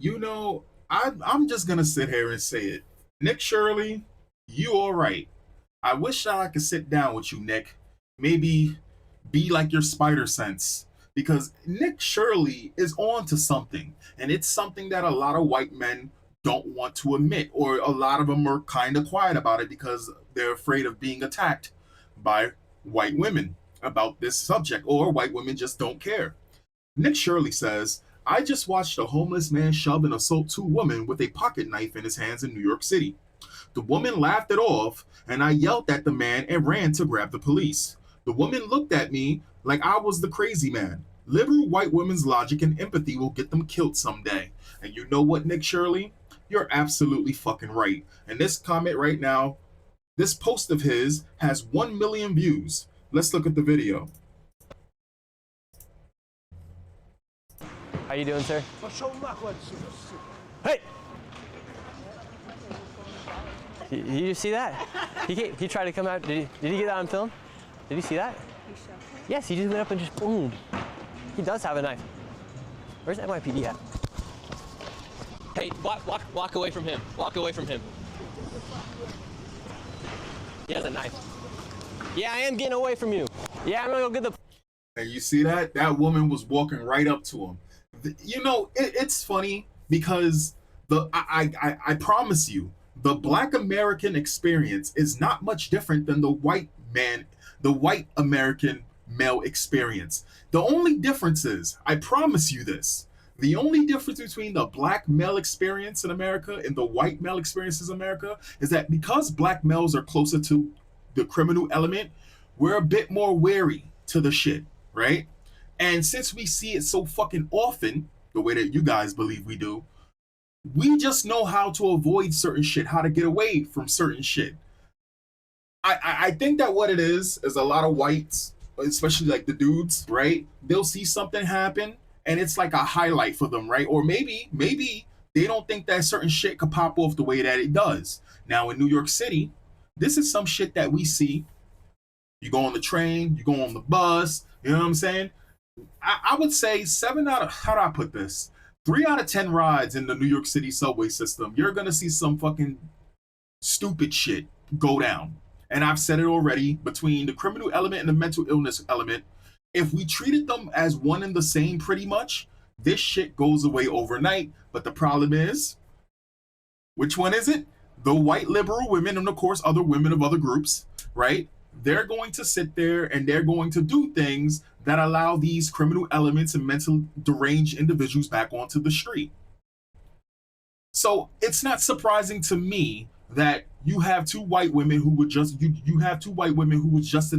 You know, I'm just gonna sit here and say it. Nick Shirley, you all right. I wish I could sit down with you, Nick. Maybe be like your spider sense. Because Nick Shirley is on to something. And it's something that a lot of white men don't want to admit. Or a lot of them are kind of quiet about it because they're afraid of being attacked by white women about this subject. Or white women just don't care. Nick Shirley says, I just watched a homeless man shove and assault two women with a pocket knife in his hands in New York City. The woman laughed it off, and I yelled at the man and ran to grab the police. The woman looked at me like I was the crazy man. Liberal white women's logic and empathy will get them killed someday. And you know what, Nick Shirley? You're absolutely fucking right. And this comment right now, this post of his has 1 million views. Let's look at the video. How you doing, sir? Hey! You see that? He tried to come out. Did he get that on film? Did you see that? Yes, he just went up and just boom. He does have a knife. Where's NYPD at? Hey, walk away from him. Walk away from him. He has a knife. Yeah, I am getting away from you. Yeah, I'm gonna go get the... And you see that? That woman was walking right up to him. You know, it's funny because I promise you, the Black American experience is not much different than the white American male experience. The only difference is, I promise you this, the only difference between the Black male experience in America and the white male experiences in America is that because Black males are closer to the criminal element, we're a bit more wary to the shit, right? And since we see it so fucking often, the way that you guys believe we do, we just know how to avoid certain shit, how to get away from certain shit. I think that what it is a lot of whites, especially like the dudes, right? They'll see something happen and it's like a highlight for them, right? Or maybe they don't think that certain shit could pop off the way that it does. Now in New York City, this is some shit that we see. You go on the train, you go on the bus, you know what I'm saying? I would say 7 out of, how do I put this? 3 out of 10 rides in the New York City subway system, you're gonna see some fucking stupid shit go down. And I've said it already, between the criminal element and the mental illness element, if we treated them as one and the same pretty much, this shit goes away overnight. But the problem is, which one is it? The white liberal women and of course other women of other groups, right? They're going to sit there and they're going to do things that allow these criminal elements and mental deranged individuals back onto the street. So it's not surprising to me that you have two white women who would just you have two white women who was just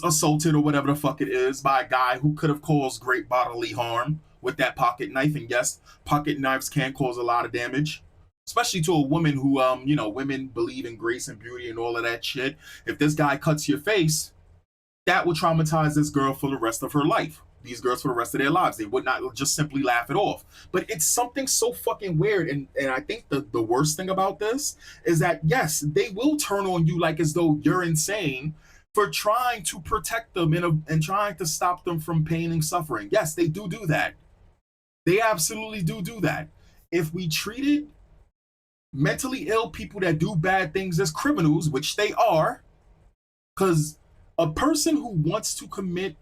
assaulted or whatever the fuck it is by a guy who could have caused great bodily harm with that pocket knife. And yes, pocket knives can cause a lot of damage, especially to a woman who you know, women believe in grace and beauty and all of that shit. If this guy cuts your face, that will traumatize this girl for the rest of her life. These girls for the rest of their lives. They would not just simply laugh it off. But it's something so fucking weird. And I think the worst thing about this is that, yes, they will turn on you like as though you're insane for trying to protect them and trying to stop them from pain and suffering. Yes, they do that. They absolutely do that. If we treated mentally ill people that do bad things as criminals, which they are, because a person who wants to commit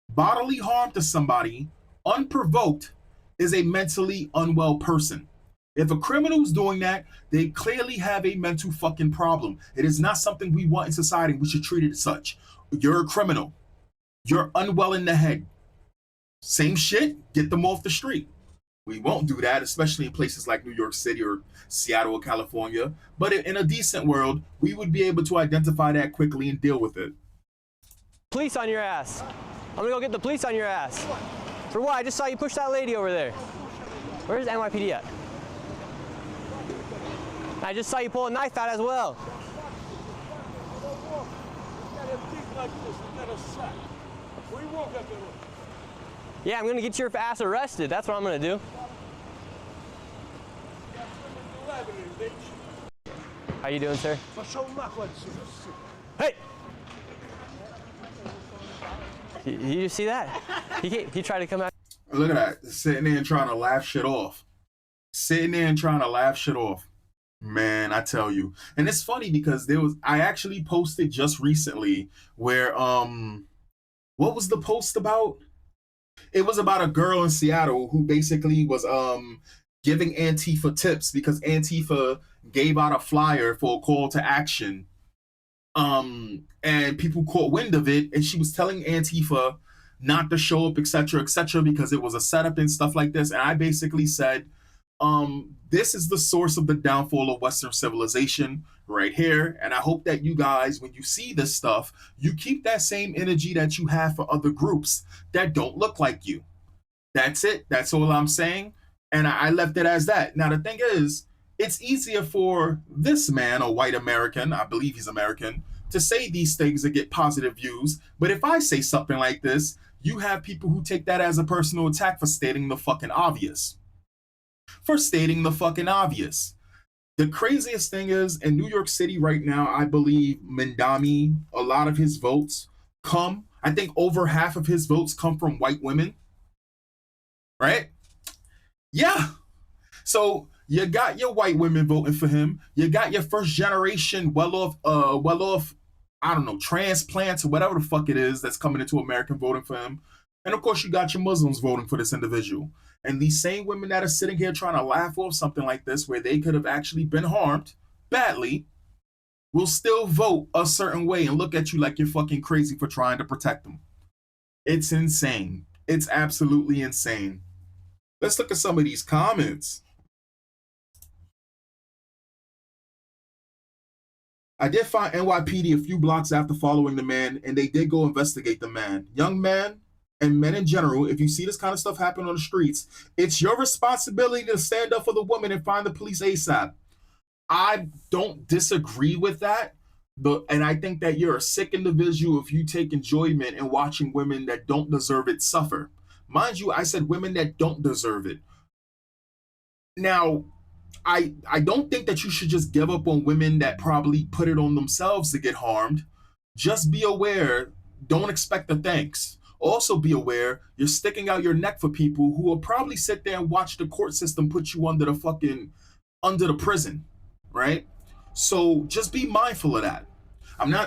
bodily harm to somebody unprovoked is a mentally unwell person. If a criminal's doing that, they clearly have a mental fucking problem. It is not something we want in society. We should treat it as such. You're a criminal. You're unwell in the head. Same shit, get them off the street. We won't do that, especially in places like New York City or Seattle or California. But in a decent world, we would be able to identify that quickly and deal with it. Police on your ass. I'm gonna go get the police on your ass. For what? I just saw you push that lady over there. Where's NYPD at? I just saw you pull a knife out as well. Yeah, I'm gonna get your ass arrested. That's what I'm gonna do. How you doing, sir? Hey! You see that? He tried to come out. Look at that. Sitting there and trying to laugh shit off. Sitting there and trying to laugh shit off. Man, I tell you. And it's funny because I actually posted just recently where what was the post about? It was about a girl in Seattle who basically was giving Antifa tips because Antifa gave out a flyer for a call to action. And people caught wind of it, and she was telling Antifa not to show up, etc., because it was a setup and stuff like this. And I basically said, this is the source of the downfall of Western civilization right here. And I hope that you guys, when you see this stuff, you keep that same energy that you have for other groups that don't look like you. That's it. That's all I'm saying. And I left it as that. Now, the thing is, it's easier for this man, a white American, I believe he's American, to say these things and get positive views. But if I say something like this, you have people who take that as a personal attack for stating the fucking obvious. For stating the fucking obvious. The craziest thing is, in New York City right now, I believe Mendami, a lot of his votes I think over half of his votes come from white women. Right? Yeah. So you got your white women voting for him. You got your first generation well off, I don't know, transplants or whatever the fuck it is that's coming into America voting for him. And of course, you got your Muslims voting for this individual. And these same women that are sitting here trying to laugh off something like this, where they could have actually been harmed badly, will still vote a certain way and look at you like you're fucking crazy for trying to protect them. It's insane. It's absolutely insane. Let's look at some of these comments. I did find NYPD a few blocks after following the man, and they did go investigate the man. Young man and men in general, if you see this kind of stuff happen on the streets, it's your responsibility to stand up for the woman and find the police ASAP. I don't disagree with that. And I think that you're a sick individual if you take enjoyment in watching women that don't deserve it suffer. Mind you, I said women that don't deserve it. Now, I don't think that you should just give up on women that probably put it on themselves to get harmed. Just be aware, don't expect the thanks. Also be aware you're sticking out your neck for people who will probably sit there and watch the court system put you under the prison, right? So just be mindful of that.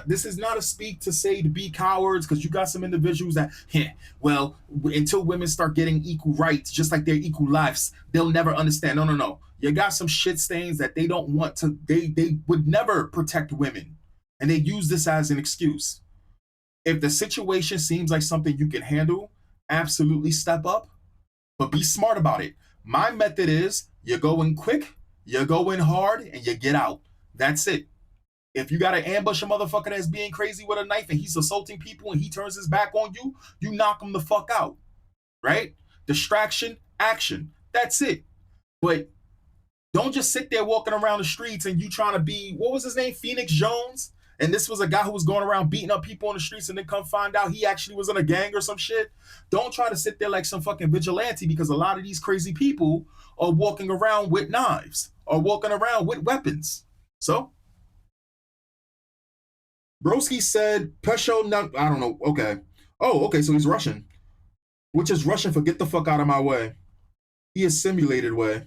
This is not a speak to say to be cowards, because you got some individuals that, well, until women start getting equal rights, just like their equal lives, they'll never understand. No. You got some shit stains that they don't want to, they would never protect women. And they use this as an excuse. If the situation seems like something you can handle, absolutely step up, but be smart about it. My method is you go in quick, you go in hard, and you get out. That's it. If you gotta ambush a motherfucker that's being crazy with a knife and he's assaulting people and he turns his back on you, you knock him the fuck out, right? Distraction, action. That's it. But don't just sit there walking around the streets and you trying to be, what was his name? Phoenix Jones? And this was a guy who was going around beating up people on the streets and then come find out he actually was in a gang or some shit. Don't try to sit there like some fucking vigilante, because a lot of these crazy people are walking around with knives or walking around with weapons. So, Broski said, Pesho, I don't know. Okay. Oh, okay. So he's Russian, which is Russian for get the fuck out of my way. He is simulated way.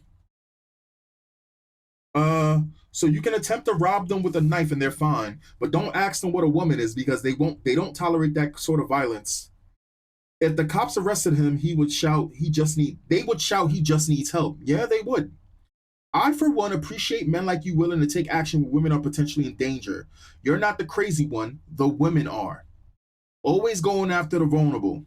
So you can attempt to rob them with a knife and they're fine, but don't ask them what a woman is, because they don't tolerate that sort of violence. If the cops arrested him, they would shout he just needs help. Yeah, they would. I, for one, appreciate men like you willing to take action when women are potentially in danger. You're not the crazy one, the women are. Always going after the vulnerable.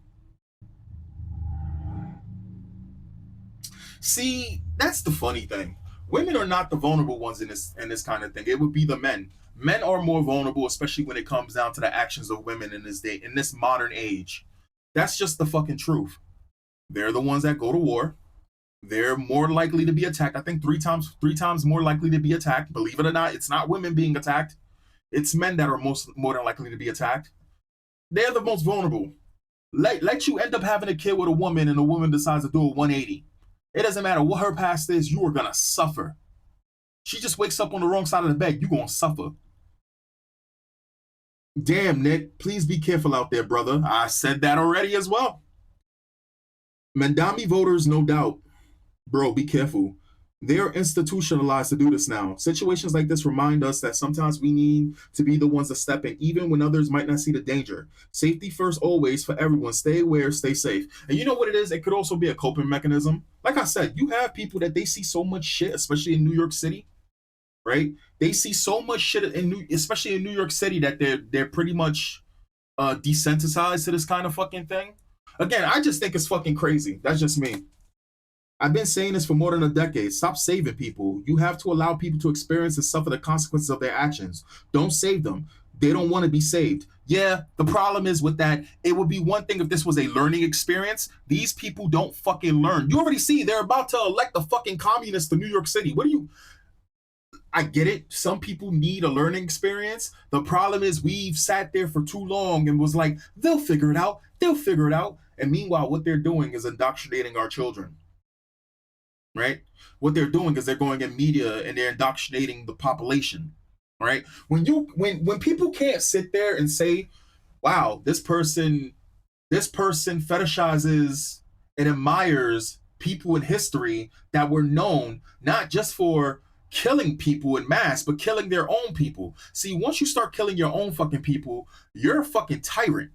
See, that's the funny thing. Women are not the vulnerable ones in this kind of thing. It would be the men. Men are more vulnerable, especially when it comes down to the actions of women in this modern age. That's just the fucking truth. They're the ones that go to war. They're more likely to be attacked. I think three times more likely to be attacked. Believe it or not, it's not women being attacked. It's men that are more than likely to be attacked. They're the most vulnerable. Let you end up having a kid with a woman and the woman decides to do a 180. It doesn't matter what her past is, you are going to suffer. She just wakes up on the wrong side of the bed, you're going to suffer. Damn, Nick, please be careful out there, brother. I said that already as well. Mandami voters, no doubt. Bro, be careful. They're institutionalized to do this now. Situations like this remind us that sometimes we need to be the ones to step in, even when others might not see the danger. Safety first, always, for everyone. Stay aware, stay safe. And you know what it is? It could also be a coping mechanism. Like I said, you have people that they see so much shit, especially in New York City, right? They see so much shit especially in New York City, that they're pretty much desensitized to this kind of fucking thing. Again, I just think it's fucking crazy. That's just me. I've been saying this for more than a decade. Stop saving people. You have to allow people to experience and suffer the consequences of their actions. Don't save them. They don't want to be saved. Yeah, the problem is with that, it would be one thing if this was a learning experience. These people don't fucking learn. You already see they're about to elect the fucking communists to New York City. What do you I get it. Some people need a learning experience. The problem is we've sat there for too long and was like, they'll figure it out. They'll figure it out. And meanwhile, what they're doing is indoctrinating our children, right? What they're doing is they're going in media and they're indoctrinating the population, right? When people can't sit there and say, wow, this person fetishizes and admires people in history that were known not just for killing people in mass, but killing their own people. See, once you start killing your own fucking people, you're a fucking tyrant.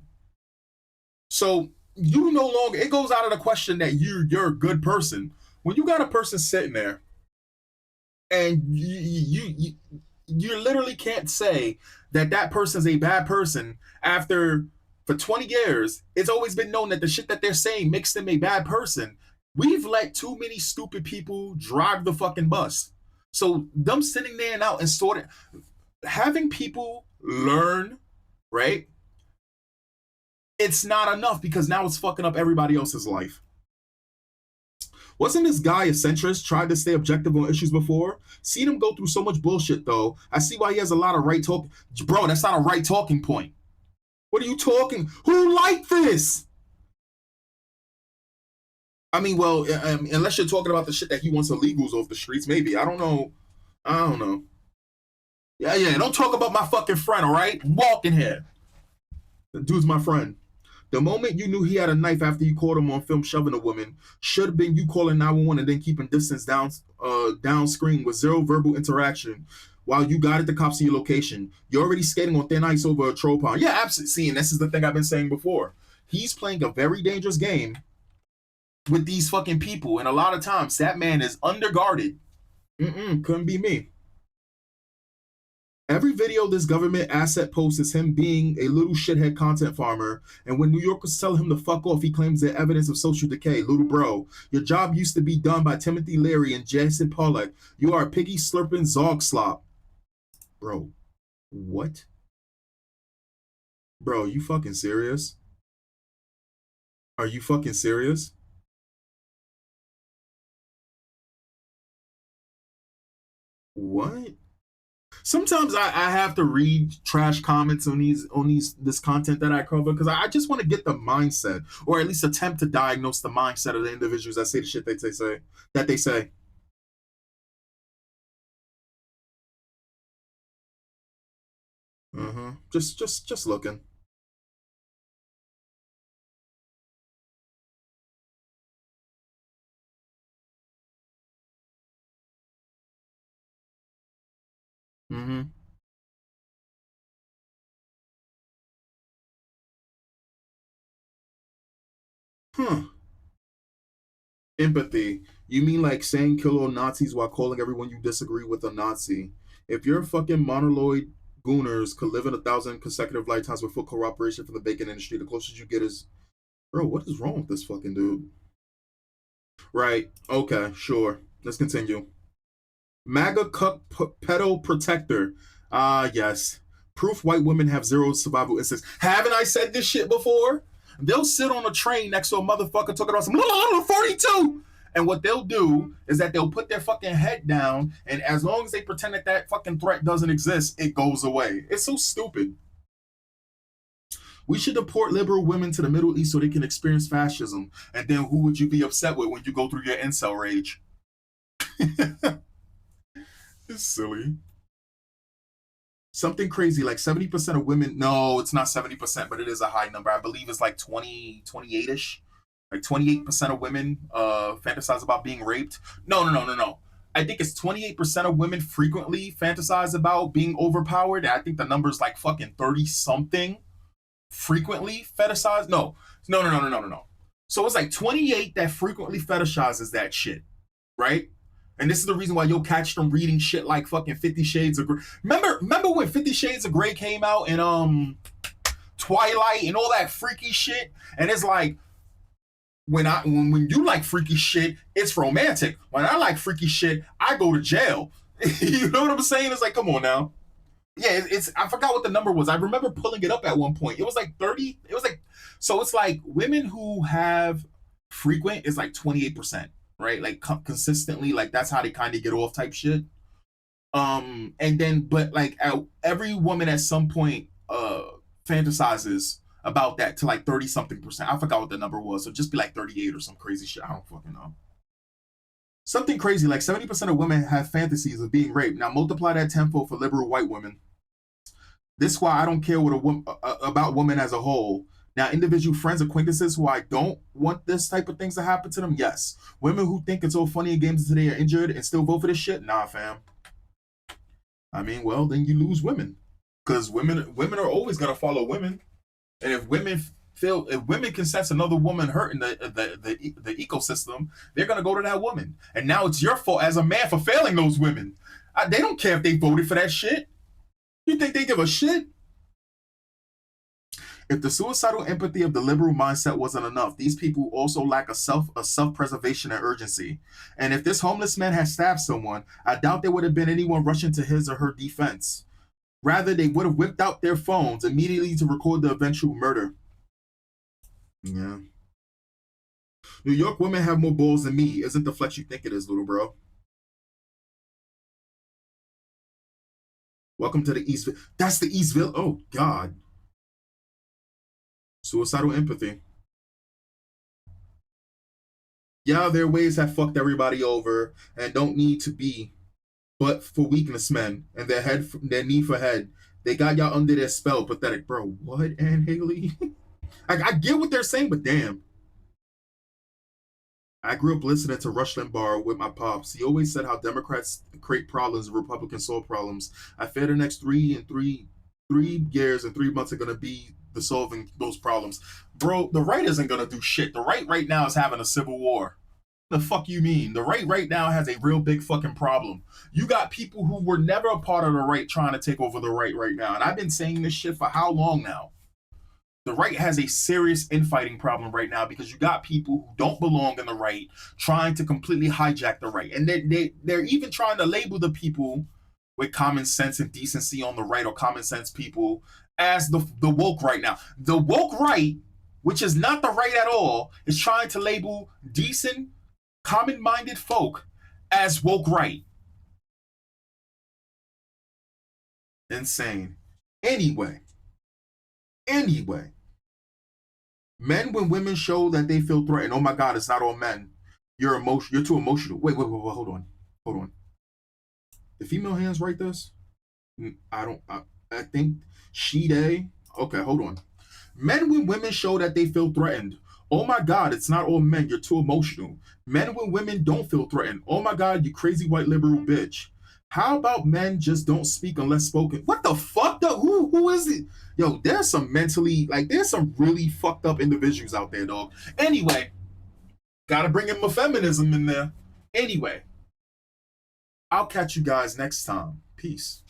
So you no longer, it goes out of the question that you're a good person. When you got a person sitting there and you literally can't say that that person's a bad person after, for 20 years it's always been known that the shit that they're saying makes them a bad person. We've let too many stupid people drive the fucking bus. So them sitting there and out and sort of having people learn, right? It's not enough because now it's fucking up everybody else's life. Wasn't this guy a centrist? Tried to stay objective on issues before? Seen him go through so much bullshit though. I see why he has a lot of right talk. Bro, that's not a right talking point. What are you talking? Who liked this? I mean, well, unless you're talking about the shit that he wants illegals off the streets, maybe. I don't know. I don't know. Yeah, yeah. Don't talk about my fucking friend, all right? Walking here. The dude's my friend. The moment you knew he had a knife after you caught him on film shoving a woman should have been you calling 911 and then keeping distance down screen with zero verbal interaction while you guided the cops to your location. You're already skating on thin ice over a troll pond. Yeah, absolutely. See, and this is the thing I've been saying before. He's playing a very dangerous game with these fucking people, and a lot of times that man is underguarded. Couldn't be me. Every video this government asset posts is him being a little shithead content farmer, and when New Yorkers tell him to fuck off, he claims they're evidence of social decay. Little bro, your job used to be done by Timothy Leary and Jason Pollock. You are a piggy slurping zog slop. Bro, what? Bro, you fucking serious? Are you fucking serious? What? Sometimes I have to read trash comments on these this content that I cover because I just want to get the mindset, or at least attempt to diagnose the mindset of the individuals that say the shit they say. Just looking. Mm-hmm. Huh. Empathy. You mean like saying kill all Nazis while calling everyone you disagree with a Nazi? If your fucking monoloid gooners could live in 1,000 consecutive lifetimes with full cooperation from the bacon industry, the closest you get is, bro, what is wrong with this fucking dude? Right. Okay. Sure. Let's continue. MAGA cuck pedo protector. Yes. Proof white women have zero survival instincts. Haven't I said this shit before? They'll sit on a train next to a motherfucker talking about some 42. And what they'll do is that they'll put their fucking head down, and as long as they pretend that that fucking threat doesn't exist, it goes away. It's so stupid. We should deport liberal women to the Middle East so they can experience fascism. And then who would you be upset with when you go through your incel rage? It's silly. Something crazy like 70% of women. No, it's not 70%, but it is a high number. I believe it's like 20, 28 ish. Like 28% of women fantasize about being raped. No. I think it's 28% of women frequently fantasize about being overpowered. I think the number's like fucking 30 something frequently fetishize. No. So it's like 28 that frequently fetishizes that shit, right? And this is the reason why you'll catch them reading shit like fucking 50 Shades of Grey. Remember when 50 Shades of Grey came out and Twilight and all that freaky shit? And it's like when you like freaky shit, it's romantic. When I like freaky shit, I go to jail. You know what I'm saying? It's like, come on now. Yeah, it's I forgot what the number was. I remember pulling it up at one point. It was like 30. It was like so it's like women who have frequent is like 28%, right? Like consistently, like that's how they kind of get off type shit. And then but like every woman at some point fantasizes about that to like 30 something percent. I forgot what the number was. So just be like 38 or some crazy shit. I don't fucking know. Something crazy like 70% of women have fantasies of being raped. Now multiply that tenfold for liberal white women. This is why I don't care what about women as a whole. Now, individual friends, acquaintances who I don't want this type of things to happen to them, yes. Women who think it's all funny and games until they are injured and still vote for this shit, nah, fam. I mean, well, then you lose women, because women are always gonna follow women, and if women can sense another woman hurting the ecosystem, they're gonna go to that woman, and now it's your fault as a man for failing those women. They don't care if they voted for that shit. You think they give a shit? If the suicidal empathy of the liberal mindset wasn't enough, these people also lack a self-preservation and urgency. And if this homeless man had stabbed someone, I doubt there would have been anyone rushing to his or her defense. Rather, they would have whipped out their phones immediately to record the eventual murder. Yeah. New York women have more balls than me. Isn't the flex you think it is, little bro? Welcome to the East. That's the Eastville. Oh, God. Suicidal empathy. Yeah, their ways have fucked everybody over and don't need to be, but for weakness men and their need for head, they got y'all under their spell. Pathetic, bro. What, Anne Haley? I get what they're saying, but damn. I grew up listening to Rush Limbaugh with my pops. He always said how Democrats create problems and Republicans solve problems. I fear the next 3 years and 3 months are gonna be the solving those problems. Bro, the right isn't gonna do shit. The right now is having a civil war. The fuck you mean? The right now has a real big fucking problem. You got people who were never a part of the right trying to take over the right now. And I've been saying this shit for how long now? The right has a serious infighting problem right now because you got people who don't belong in the right trying to completely hijack the right. And they're even trying to label the people with common sense and decency on the right, or common sense people, as the woke right now. The woke right, which is not the right at all, is trying to label decent, common-minded folk as woke right. Insane. Anyway. Men, when women show that they feel threatened, oh my God, it's not all men. You're too emotional. Wait, hold on. The female hands write this? I think she, they. Okay, hold on. Men, when women show that they feel threatened, oh my God, it's not all men. You're too emotional. Men, when women don't feel threatened, oh my God, you crazy white liberal bitch. How about men just don't speak unless spoken? What the fuck? Who is it? Yo, there's some there's some really fucked up individuals out there, dog. Anyway, gotta bring in my feminism in there. Anyway, I'll catch you guys next time. Peace.